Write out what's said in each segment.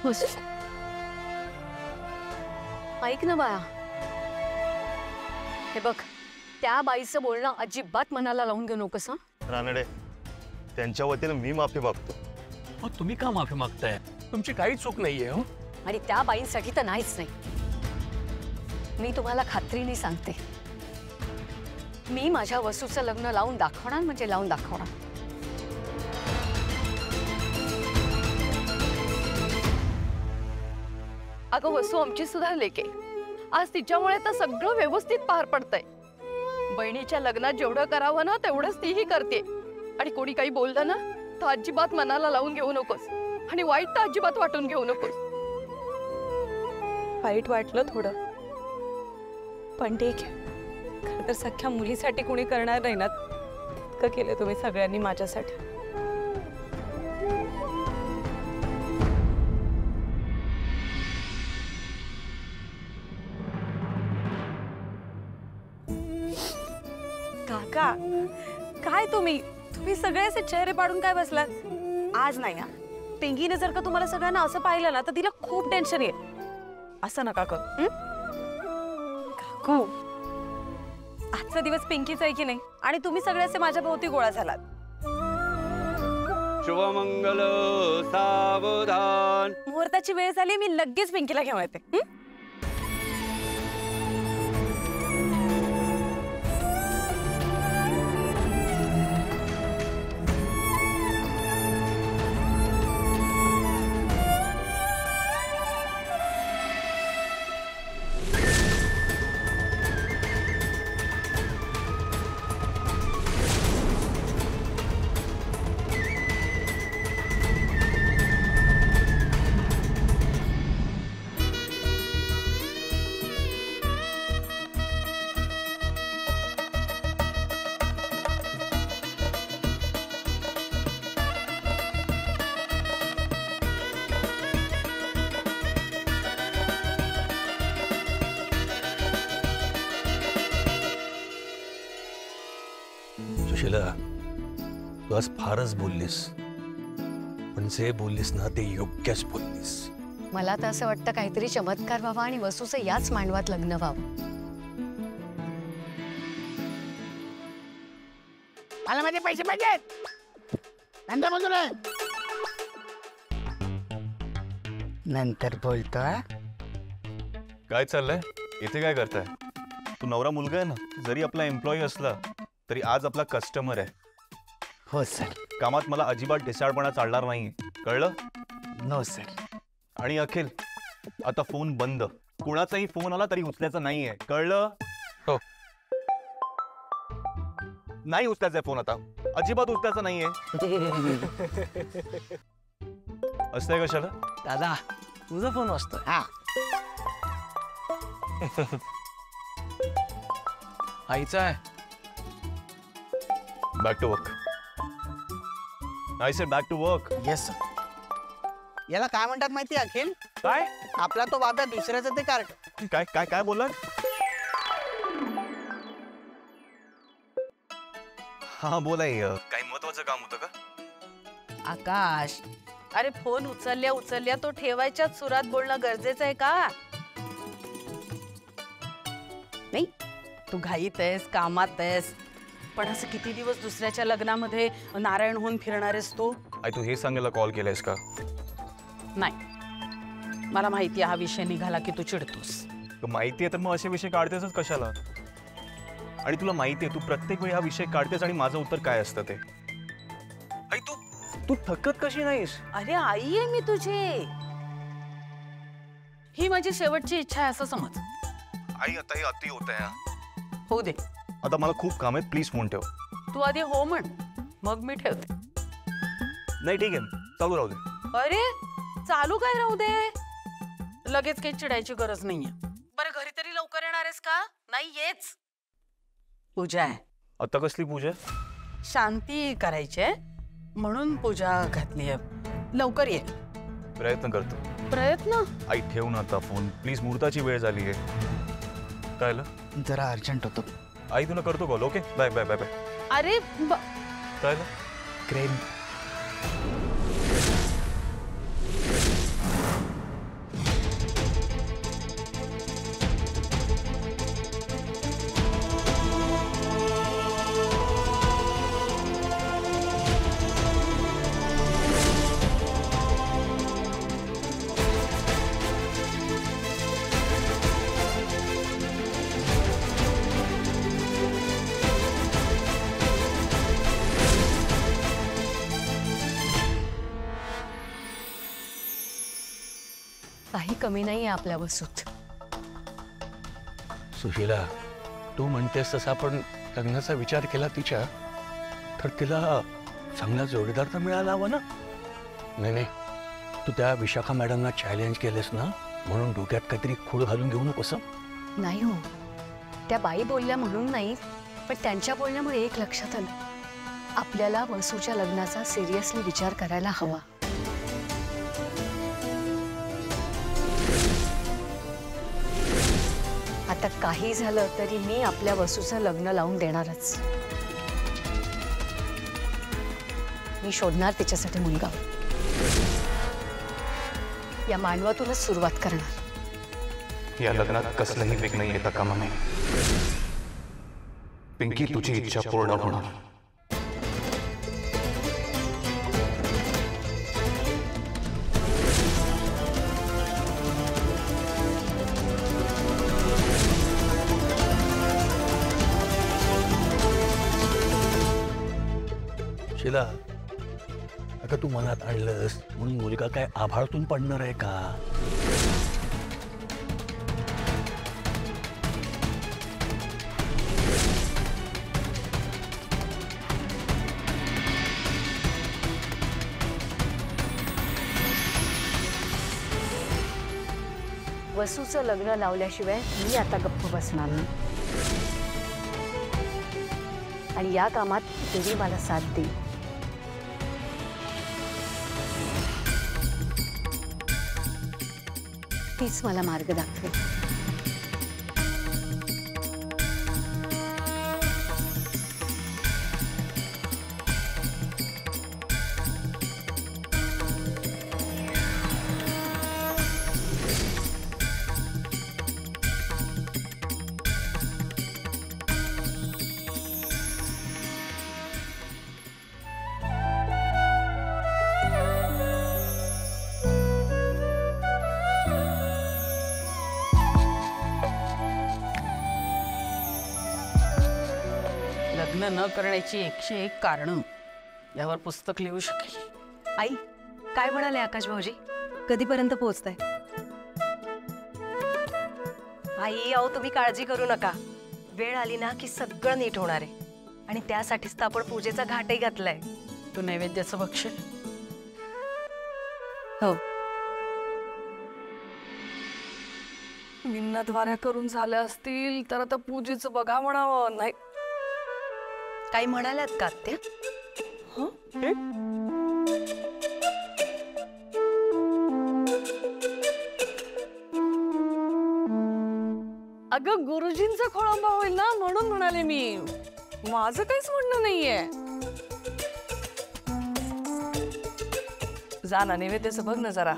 वसू, ऐक ना बाळा, हे बघ, त्या बाईचं बोलणं अजिबात मनाला लावून घेऊ नकोस. रानडे, त्यांच्या वतीने मी माफी मागतो. मग तुम्ही का माफी मागताय? तुमची काही चूक नाहीये. हो, आणि त्या बाईंसाठी तर नाहीच नाही. मी तुम्हाला खात्रीने सांगते, मी माझ्या वसूचं लग्न लावून दाखवणार म्हणजे लावून दाखवणार. अगं वसू आमची सुद्धा लेके, आज तिच्यामुळे तर सगळं व्यवस्थित पार पडतंय. बहिणीच्या लग्नात जेवढं करावं ना तेवढंच तीही करते. आणि कोणी काही बोललं ना तर अजिबात मनाला लावून घेऊ नकोस, आणि वाईट तर अजिबात वाटून घेऊ नकोस. वाईट वाटलं थोडं, पण ठीक आहे. खरं तर सख्या मुलीसाठी कोणी करणार नाही ना, इतकं केलं तुम्ही सगळ्यांनी माझ्यासाठी. काका, काय तुम्ही सगळे असे चेहरे पाडून काय बसलात? आज नाही ना, पिंकीने जर का तुम्हाला सगळ्यांना असं पाहिलं ना तर तिला खूप टेन्शन येईल. असं नका करू काकू. आजचा दिवस पिंकीचा आहे की नाही, आणि तुम्ही सगळे असे माझ्या भोवती गोळा झालात. शुभमंगल सावधान. मुहूर्ताची वेळ झाली, मी लगेच पिंकीला घेऊन येते. सुशीला, तू आज फारच बोललीस, पण जे बोललीस ना ते योग्यच बोललीस. मला तर असं वाटतं काहीतरी चमत्कार व्हावा आणि वसूचं याच मांडवात लग्न व्हावं. मला माझे पैसे पाहिजेत. नंतर बोलतो ना, नंतर बोलतो. काय चाललंय इथे? काय करताय? तू नवरा मुलगा आहे ना, जरी आपला एम्प्लॉई असला तरी आज आपला कस्टमर आहे. हो सर. कामात मला अजिबात ढिसाळपणा चालणार नाही, कळलं? No sir. आणि अखिल, आता फोन बंद. कुणाचाही फोन आला तरी उचलायचा नाहीये, कळलं? हो. नाही उचलायचा फोन आता, अजिबात उचलायचा नाहीये. असतंय कशाला? दादा, तुझा फोन वाजतोय. हा. आईचा आहे. Back to work. I said back to work. Yes sir. याला काय म्हणतात माहिती अखिल? काय? आपला तो बाब्या, दुसऱ्याचं ते कार्ट. काय काय काय बोललात? हा बोलाय. काही महत्वाचं काम होतं का? आकाश, अरे फोन उचलल्या तो ठेवायच्याच सुरात बोलणं गरजेचं आहे का? नाही, तू घाईत आहेस, कामात आहेस, पण असं किती दिवस दुसऱ्याच्या लग्नामध्ये नारायण होऊन फिरणार आहेस तू? आई, तू हे सांगायला कॉल केलायस का? नाही, मला माहिती आहे हा विषय निघाला की तू चिडतोस. माहिती आहे तर मग असे विषय काढतेसच कशाला? आणि तुला माहिती आहे, तू प्रत्येक वेळी हा विषय काढतेस आणि माझं उत्तर काय असतं ते. आई, तू थकत कशी नाहीस? अरे आई आहे मी तुझी, ही माझी शेवटची इच्छा आहे असं समज. आई, आता हे अति होत आहे. होऊ दे. आता मला खूप काम आहे, प्लीज फोन ठेव. तू आधी हो म्हण, मग मी ठेवते. नाही ठीक आहे, चालू राहू दे. अरे चालू काय राहू दे, लगेच काही चिडायची गरज नाहीये. बरं घरी तरी लवकर येणार आहेस का? नाही येच. पूजा आहे. आता कसली पूजा? शांती करायची आहे म्हणून पूजा घातली आहे. लवकर ये. प्रयत्न करतो. प्रयत्न? आई ठेव ना आता फोन प्लीज, मुहूर्ताची वेळ झाली आहे. काय जरा अर्जंट होतो. आई तुला करतो call. Okay, bye bye bye bye. अरे काय क्रेन. कमी नाहीये आपल्या वसूत. सुशीला, तू म्हणतेस तसा पण लग्नाचा विचार केला तिच्या तर तिला चांगला जोडीदार तर मिळाला हवा ना. नाही नाही, तू त्या विशाखा मॅडमना चॅलेंज केलेस ना, म्हणून डोक्यात काहीतरी खूळ घालून घेऊ नकोस. नाही हो, त्या बाई बोलल्या म्हणून नाही, पण त्यांच्या बोलण्यामुळे एक लक्षात आलं, आपल्याला वसूच्या लग्नाचा सिरियसली विचार करायला हवा. आता काही झालं तरी मी आपल्या वसूचं लग्न लावून देणारच. मी शोधणार तिच्यासाठी मुलगा. या मांडवातूनच सुरुवात करणार. या लग्नात कसलंही विघ्न येता कामा नये. पिंकी, तुझी इच्छा पूर्ण होणार. शिला, अगं तू मनात आणलंस म्हणून मुलगा काय आभाळातून पडणार आहे का? वसूचं लग्न लावल्याशिवाय मी आता गप्प बसणार नाही. आणि या कामात देवी मला साथ देईल. तीच मला मार्ग दाखवेल. लग्न न करण्याची 101 कारण यावर पुस्तक लिहू शकेल. आई, काय म्हणाले आकाश भाऊजी? कधीपर्यंत पोहोचताय? आई, अहो तुम्ही काळजी करू नका. वेळ आली ना की सगळं नीट होणार आहे. आणि त्यासाठीच तर आपण पूजेचा घाटही घातलाय. तू नैवेद्याचं बघशील? हो. मिन्नतवाऱ्या करून झाल्या असतील तर आता पूजेचं बघा म्हणावं. नाही, काही म्हणाल्यात का आत्या? अगं गुरुजींचा खोळंबा होईल ना म्हणून म्हणाले मी. माझं काहीच म्हणणं नाहीये. जा ना, नैवेद्याचं बघ ना जरा.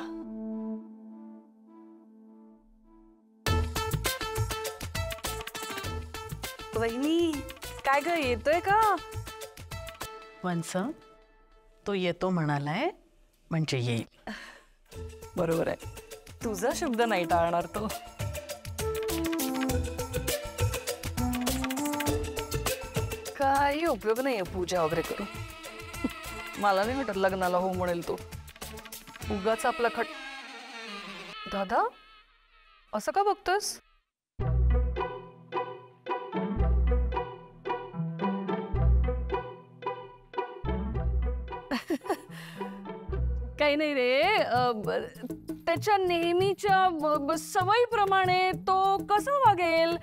वहिनी, काय ग, येतोय का? वंस, तो येतो म्हणालाय म्हणजे येईल. बरोबर आहे, तुझा शब्द नाही टाळणार तो. काही उपयोग नाहीये पूजा वगैरे करून. मला नाही वाटत लग्नाला हो म्हणेल तो. उगाच आपला खट. दादा, असं का बघतोस? काही नाही रे, त्याच्या नेहमीच्या सवयीप्रमाणे तो कसा वागेल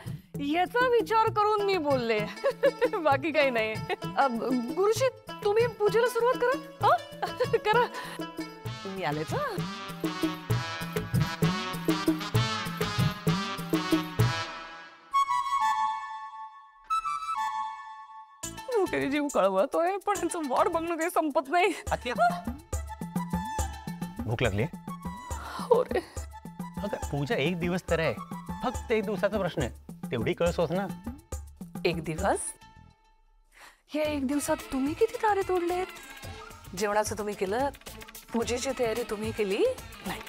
याचा विचार करून मी बोलले. बाकी काही नाही. गुरुजी, तुम्ही पूजेला सुरुवात करा. करा, मी आलेच. जीव कळवतोय पण यांचं वाट बघणं काही संपत नाही. भूक लागली? हो रे. पूजा 1 दिवस तर आहे, फक्त 1 दिवसाचा प्रश्न आहे. तेवढी कळसोस ना. 1 दिवस? या 1 दिवसात तुम्ही किती तारे तोडलेत? जेवणाचं तुम्ही केलं, पूजेची तयारी तुम्ही केली नाही,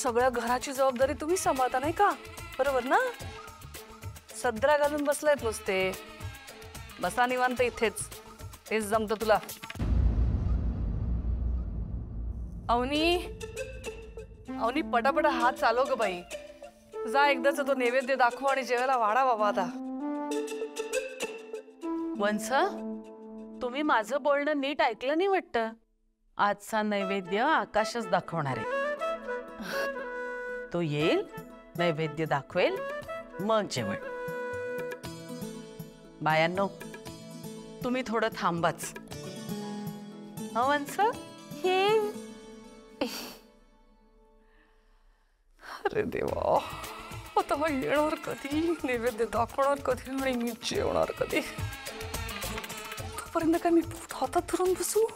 सगळ्या घराची जबाबदारी तुम्ही सांभाळता नाही का? बरोबर ना? सदरा घालून बसलायत नुसते. बसा निवांत इथेच, तेच जमतं तुला. अवनी, अवनी पटापटा हात चालव ग बाई. जा एकदाच तो नैवेद्य दाखव आणि जेवायला वाढा बाबा आता. वंस, तुम्ही माझं बोलणं नीट ऐकलं नाही वाटतं. आजचा नैवेद्य आकाशच दाखवणार आहे. तो येईल, नैवेद्य दाखवेल, मग जेवण. बायांनो, तुम्ही थोडं थांबाच. वंस, अरे देवा, आता मग येणार कधी, नैवेद्य दाखवणार कधी आणि मी जेवणार कधी. तोपर्यंत काय मी हातात धरून बसू.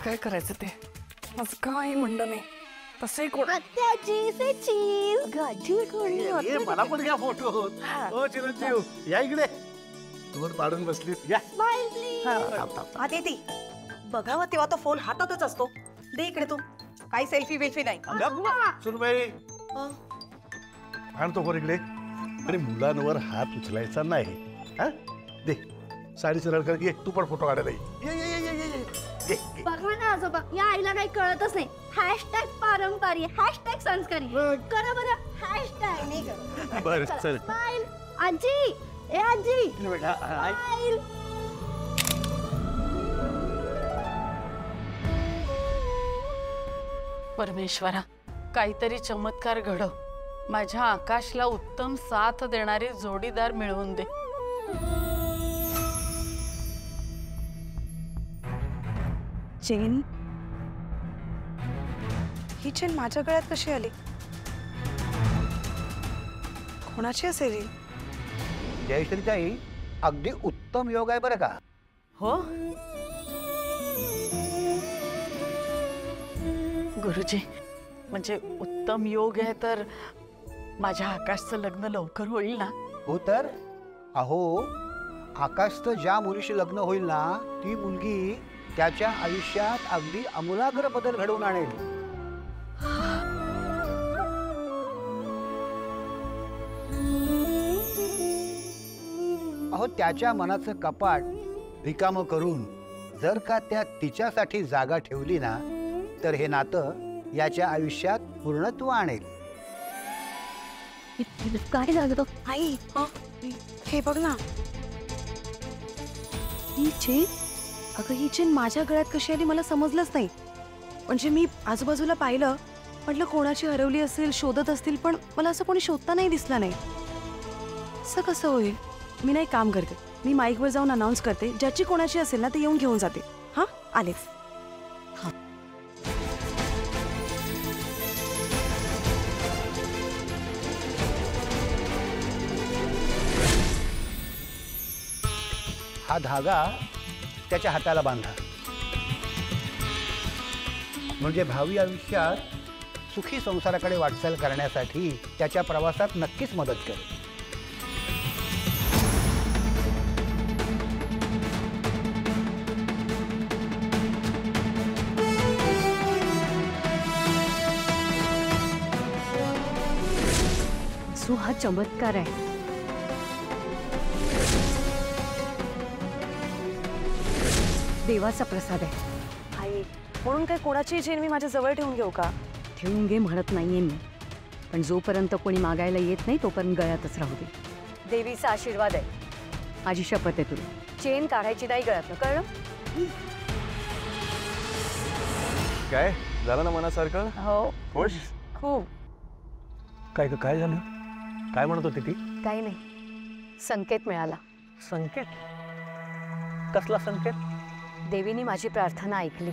काय करायचं ते, माझं काही म्हणणं नाही. तसे कोण मला पण घ्या फोटो. हो चिरंजीव, या इकडे. तोवर पाडून बसलीत, या. आदिती, बघावं तेव्हा तो फोन हातातच असतो. दे इकडे तू. काही सेल्फी वेल्फी नाही. सुनबाई आणतो कोण इकडे. आणि मुलांवर हात उचलायचा नाही. हा दे साडी सरळ कर. ये तू पण फोटो काढायला ये. ये ये ये ये ये. बघा ना आजोबा, या आईला काही कळतच नाही. हॅशटॅग पारंपरिक, हॅशटॅग संस्कारी. करा बरं हॅशटॅग. बरं चल. स्माइल. आजी, ए आजी, स्माइल. परमेश्वरा, काहीतरी चमत्कार घडव. माझ्या आकाशला उत्तम साथ देणारी जोडीदार मिळवून दे. चेन, ही चेन माझ्या गळ्यात कशी आली? कोणाची असेल ही? जयश्रीताई, अगदी उत्तम योग आहे बरं का. हो गुरुजी, म्हणजे उत्तम योग आहे तर माझ्या आकाशचं लग्न लवकर होईल ना? हो तर. अहो, आकाशचं ज्या मुलीशी लग्न होईल ना, ती मुलगी त्याच्या आयुष्यात अगदी आमूलाग्र बदल घडवून आणेल. अहो, त्याच्या मनाचं कपाट रिकामं करून जर का त्या तिच्यासाठी जागा ठेवली ना, तर हे नातं याच्या आयुष्यात पूर्णत्व आणेल. काय झालं आई, हे बघ ना, ही चेन. अगं, ही चेन माझ्या गळ्यात कशी आली मला समजलंच नाही. म्हणजे मी आजूबाजूला पाहिलं, म्हटलं कोणाची हरवली असेल, शोधत असतील, पण मला असं कोणी शोधता नाही दिसला नाही. असं कसं होईल? मी नाही, काम करते, मी माईकवर जाऊन अनाऊन्स करते. ज्याची कोणाची असेल ना, ते येऊन घेऊन जाते. हां, आलेच. हा धागा त्याच्या हाताला बांधा, म्हणजे भावी आयुष्यात सुखी संसाराकडे वाटचाल करण्यासाठी त्याच्या प्रवासात नक्कीच मदत करेल. हा चमत्कार आहे. देवाचा प्रसाद आहे. आई, म्हणून काय कोणाची चेन मी माझ्या जवळ ठेवून घेऊ का? ठेवून घे म्हणत नाहीये मी, पण जोपर्यंत कोणी मागायला येत नाही तोपर्यंत गळ्यातच राहू दे. देवीचा आशीर्वाद आहे. माझी शपथ आहे तुला. चेन काढायची नाही गळ्यातनं, कळलं? काय झालं ना मनासारखं? हो, खुश? खूप. काय झालं? काय म्हणत होती ती? काही नाही, संकेत मिळाला. संकेत? कसला संकेत? देवीने माझी प्रार्थना ऐकली.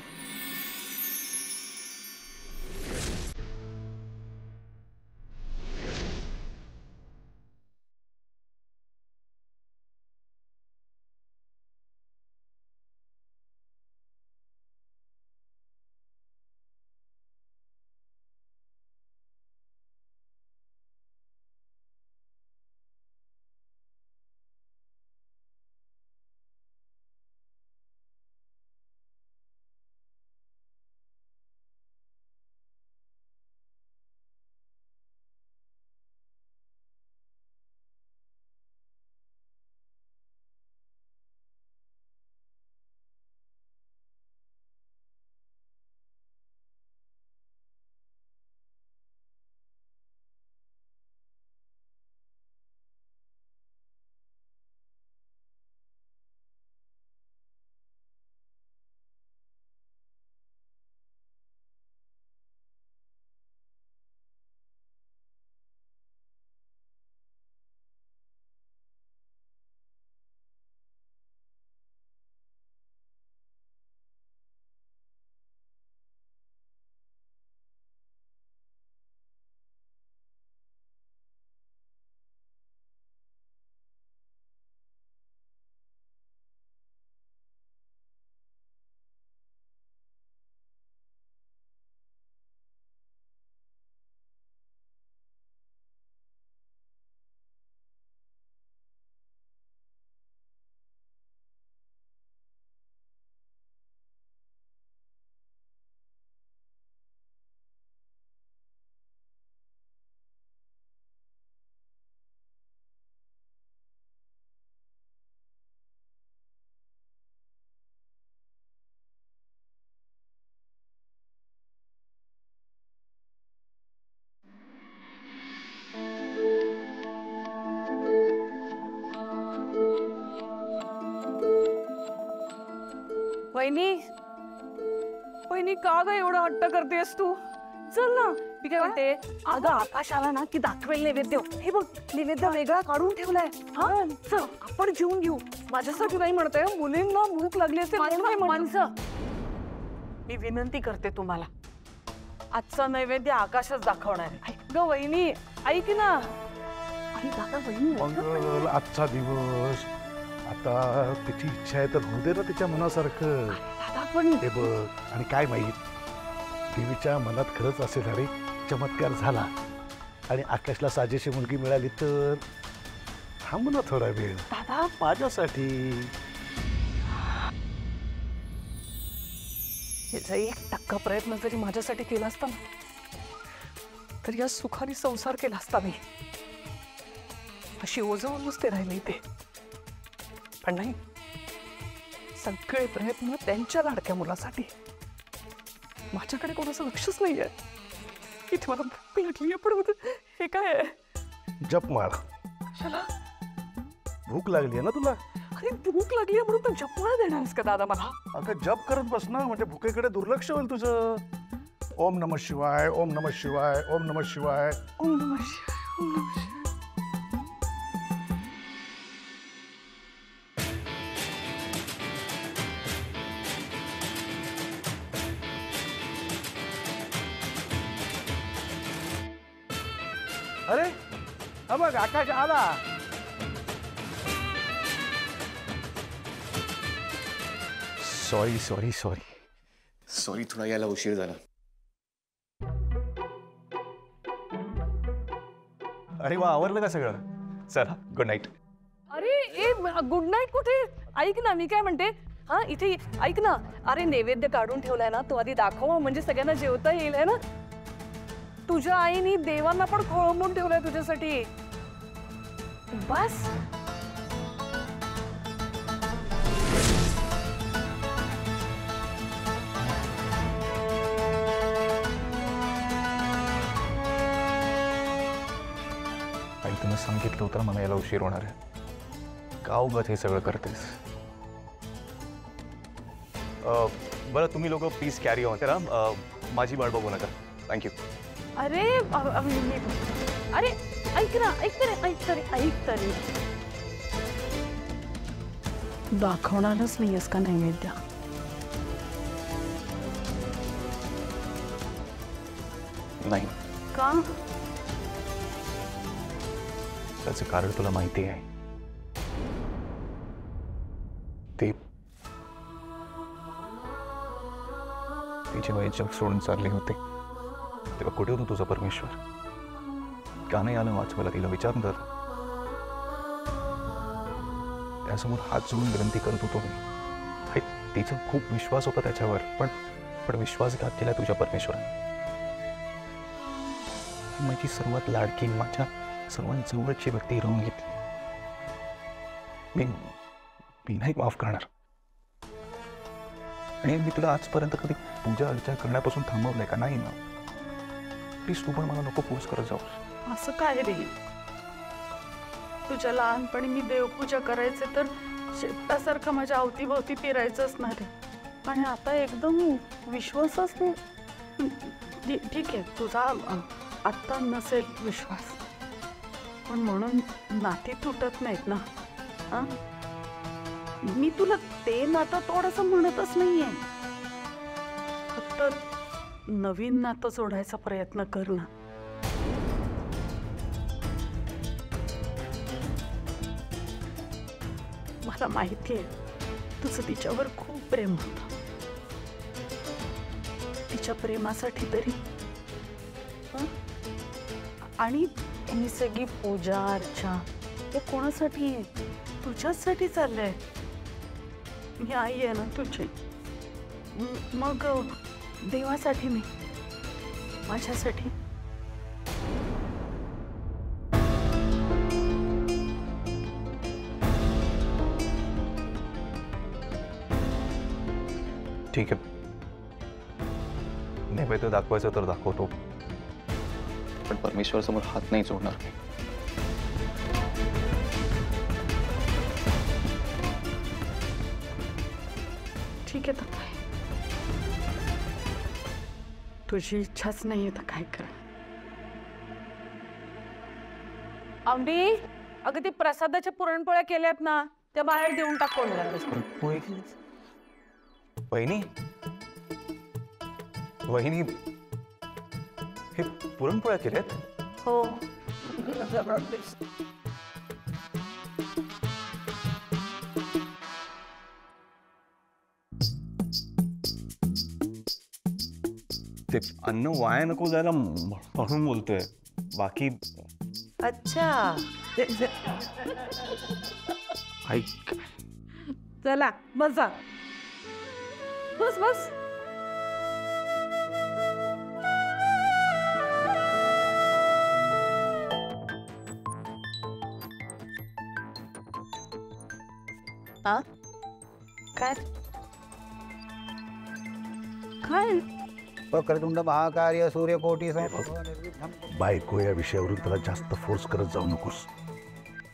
वहिनी वहिनी का ग एवढा हट्ट करतेस तू? चल ना. मी काय म्हणते, अगं आकाश आला ना की दाखवेल नैवेद्य. हे बघ नैवेद्य वेगळा काढून ठेवलाय. हा चल आपण जेवून घेऊ. माझ्यासाठी नाही म्हणते, मुलींना भूक लागली असते म्हणून नाही माणसं. मी विनंती करते तुम्हाला, आजचा नैवेद्य आकाशच दाखवणार आहे. ग वहिनी ऐक ना. अरे दादा वहिनी मंगल आजचा दिवस, आता तिची इच्छा आहे तर होऊ दे ना तिच्या मनासारखं. दादा पण हे बघ, आणि काय माहित देवीच्या मनात खरंच असेल अरे चमत्कार झाला आणि आकाशला साजेशी मुलगी मिळाली तर थांब ना थोडा वेळ दादा. माझ्यासाठी. याचा 1% प्रयत्न जरी माझ्यासाठी केला असता ना तर या सुखाने संसार केला असता मी. अशी ओझवून नुसते राहिले इथे. पण नाही, सगळे प्रयत्न त्यांच्या लाडक्या मुलासाठी. माझ्याकडे कोणाचं लक्षच नाहीये. इथे मला भूक लागली पण हे काय आहे? जप मार. चला. भूक लागली आहे ना तुला? अरे भूक लागली म्हणून तू जपमाळ देणारस का दादा मला? अगं जप करत बस ना, म्हणजे भुकेकडे दुर्लक्ष होईल तुझं. ओम नमः शिवाय, ओम नमः शिवाय, ओम नमः शिवाय. ओम नमः शिवाय, ओम नमः शिवाय. अरे हा बघ आकाश आला. सॉरी सॉरी सॉरी सॉरी, थोडा यायला उशीर झाला. अरे वा, आवरलं का सगळं? चला गुड नाईट. अरे ए गुड नाईट कुठे? ऐक ना मी काय म्हणते, हा इथे ऐक ना. अरे नैवेद्य काढून ठेवलाय ना, तो आधी दाखव म्हणजे सगळ्यांना जेवता येईल है ना. तुझ्या आईने देवांना पण खोळंबून ठेवलंय तुझ्यासाठी. बस आई तुम्ही सांगितलं होतं मला यायला उशीर होणार आहे. का उगाच हे सगळं करतेस? बरं तुम्ही लोक प्लीज कॅरी ऑन करा. माझी वाट बघू नका. थँक्यू. अरे अरे ऐक ना, ऐक तरी दाखवणारच नाहीयेस का नैवेद्य? नाही. का? त्याचं कारण तुला माहिती आहे. ते जेव्हा जग सोडून चालले होते तेव्हा कुठे होतं तुझा परमेश्वर? का नाही आलं वाचवायला? तिला विचारून तर. त्यासमोर हात जोडून विनंती करत होतो मी. तिचा खूप विश्वास होता त्याच्यावर, पण विश्वासघात केला तुझ्या परमेश्वराने. माझी सर्वात लाडकी, माझ्या सर्वात जवळची व्यक्ती हिरावून घेतली. मी नाही माफ करणार. आणि मी तुला आजपर्यंत कधी पूजा अर्चा करण्यापासून थांबवलंय का? नाही ना. प्लीज तू पण मला नको फोर्स करत जाऊ. असं काय रे? तुझ्या लहानपणी मी देवपूजा करायचे तर शेपटासारखं माझ्या अवतीभोवती फिरायचंच नाही रे. आणि आता एकदम विश्वासच नाही. ठीक आहे तुझा आत्ता नसेल विश्वास, पण म्हणून नाती तुटत नाहीत ना. हा, मी तुला ते नातं तोडायचं म्हणतच नाहीये. फक्त नवीन नातं जोडायचा प्रयत्न कर ना. मला माहितीये तुझं तिच्यावर खूप प्रेम होतं. तिच्या प्रेमासाठी तरी आणि ही सगळी पूजा अर्चा हे कोणासाठी? तुझ्यासाठी चाललंय. मी आई आहे ना तुझी. मग देवासाठी मी, माझ्यासाठी. ठीक आहे, नैवेद्य दाखवायचं तर दाखवतो, पण परमेश्वर समोर हात नाही जोडणार. ठीक आहे तर काय, तुझी इच्छाच नाहीये तर काय कर. आंबी, अगं ती प्रसादाच्या पुरणपोळ्या केल्यात ना, त्या बाहेर देऊन टाक कोणाला. वहिनी वहिनी हे पुरणपोळ्या केल्यात? हो. ते अन्न वाया नको जायला म्हणून बोलतोय, बाकी. अच्छा. ऐक, चला बसा, बस बस. काय काय वक्रतुंड महाकार्य सूर्यकोटी बायको या विषयावरून त्याला जास्त फोर्स करत जाऊ नकोस.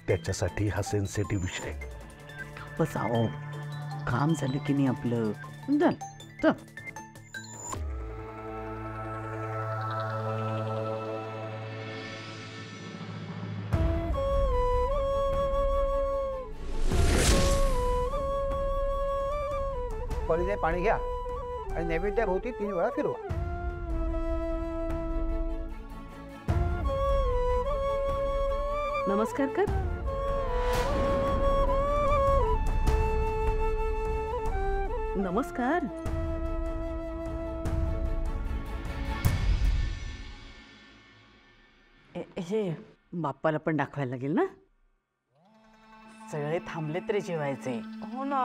त्याच्यासाठी हा सेन्सिटिव्ह विषय. बस आहो, काम झालं की नाही आपलं झालं. पळीने पाणी घ्या आणि नैवेद्याभोवती 3 वेळा फिरवा. नमस्कार कर. नमस्कार. हे बाप्पाला पण दाखवायला लागेल ना. सगळे थांबले तरी जेवायचे. हो ना.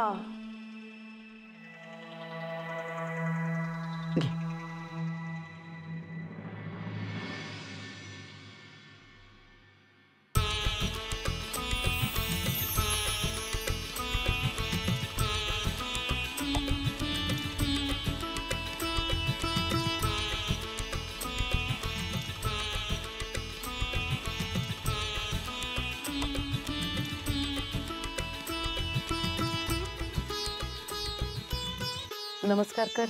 नमस्कार कर.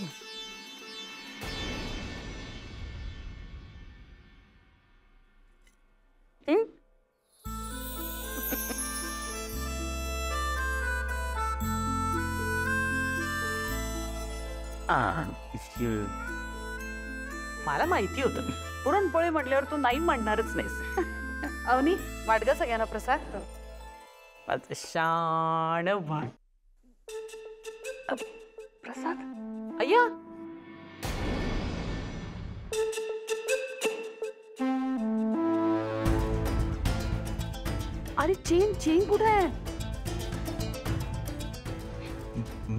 मला माहिती होतं पुरणपोळी म्हटल्यावर तू नाही म्हणणारच नाहीस. अवनी, वाट ग सगळ्यांना प्रसाद. शाण प्रसाद. अय्या, अरे चेन चेन कुठे आहे?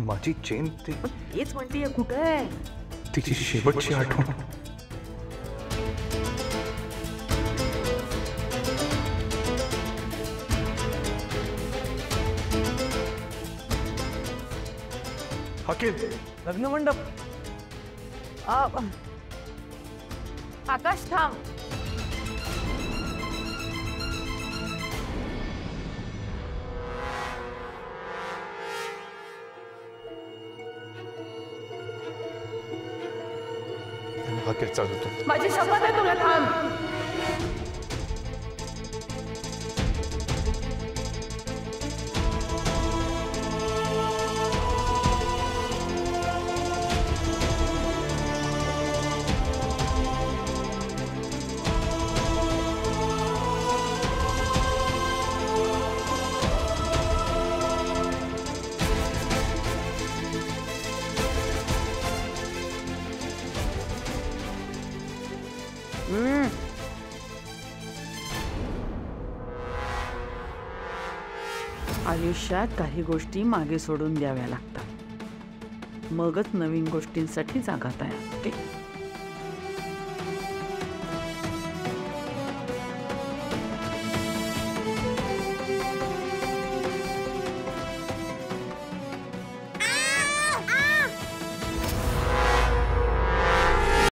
माझी चेन. तेच म्हणतीये कुठे आहे? तिची शेवटची आठवण. हकील, लग्न मंडप. आकाश थांब. हकील चालतो. माझी शपथ आहे तुला, थांब. आयुष्यात काही गोष्टी मागे सोडून द्याव्या लागतात, मगच नवीन गोष्टींसाठी जागा तयार होते.